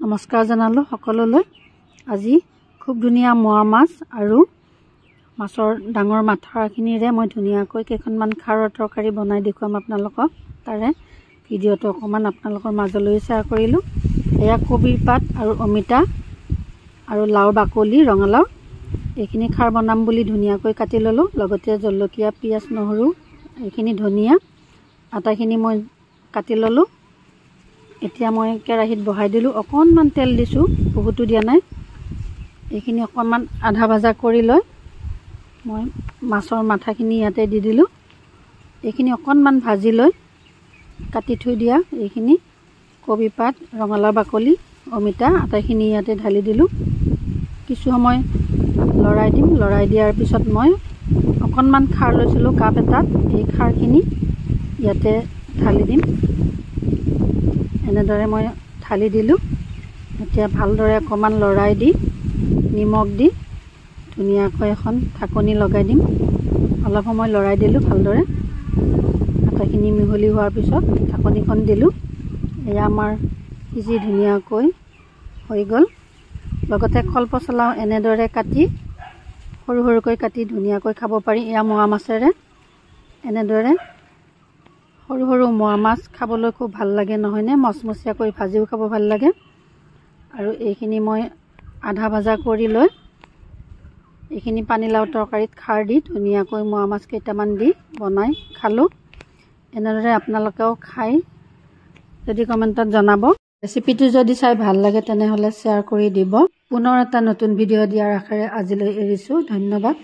নমস্কাৰ জনালো সকলোলৈ। আজি খুব ধুনীয়া মোৱা মাছ আৰু মাছৰ ডাঙৰ মাথাখিনিৰে মই ধুনীয়াকৈ কেইখনমান খাৰৰ তৰকাৰী বনাই দেখুৱাম আপোনালোকক। তাৰে ভিডিঅ'টো অকণমান আপোনালোকৰ মাজলৈ শ্বেয়াৰ কৰিলোঁ। এয়া কবিৰ পাত আৰু অমিতা আৰু লাওৰ বাকলি, ৰঙালাও এইখিনি খাৰ বনাম বুলি ধুনীয়াকৈ কাটি ল'লোঁ। লগতে জলকীয়া, পিঁয়াজ, নহৰু এইখিনি ধনিয়া আটাইখিনি মই কাটি ল'লোঁ। এতিয়া মই কেৰাহীত বহাই দিলোঁ। অকণমান তেল দিছোঁ, বহুতো দিয়া নাই। এইখিনি অকণমান আধা ভাজা কৰি লৈ মই মাছৰ মাথাখিনি ইয়াতে দি দিলোঁ। এইখিনি অকণমান ভাজি লৈ কাটি থৈ দিয়া এইখিনি কবি পাত, ৰঙালাও বাকলি, অমিতা আটাইখিনি ইয়াতে ঢালি দিলোঁ। কিছু সময় লৰাই দিম। লৰাই দিয়াৰ পিছত মই অকণমান খাৰ লৈছিলোঁ কাপ এটাত। এই খাৰখিনি ইয়াতে ঢালি দিম। এনেদৰে মই ঢালি দিলোঁ। এতিয়া ভালদৰে অকণমান লৰাই দি নিমখ দি ধুনীয়াকৈ এখন ঢাকনি লগাই দিম। অলপ সময় লৰাই দিলোঁ ভালদৰে। আটাইখিনি মিহলি হোৱাৰ পিছত ঢাকনিখন দিলোঁ। এয়া আমাৰ সিজি ধুনীয়াকৈ হৈ গ'ল। লগতে কলপচলাও এনেদৰে কাটি সৰু সৰুকৈ কাটি ধুনীয়াকৈ খাব পাৰি। এয়া মোৱা মাছেৰে এনেদৰে সৰু সৰু মোৱা মাছ খাবলৈ খুব ভাল লাগে, নহয়নে? মচমচীয়াকৈ ভাজিও খাব ভাল লাগে। আৰু এইখিনি মই আধা ভাজা কৰি লৈ এইখিনি পানীলাও তৰকাৰীত খাৰ দি ধুনীয়াকৈ মোৱা মাছ কেইটামান দি বনাই খালোঁ। এনেদৰে আপোনালোকেও খাই যদি কমেণ্টত জনাব। ৰেচিপিটো যদি চাই ভাল লাগে তেনেহ'লে শ্বেয়াৰ কৰি দিব। পুনৰ এটা নতুন ভিডিঅ' দিয়াৰ আশাৰে আজিলৈ এৰিছোঁ। ধন্যবাদ।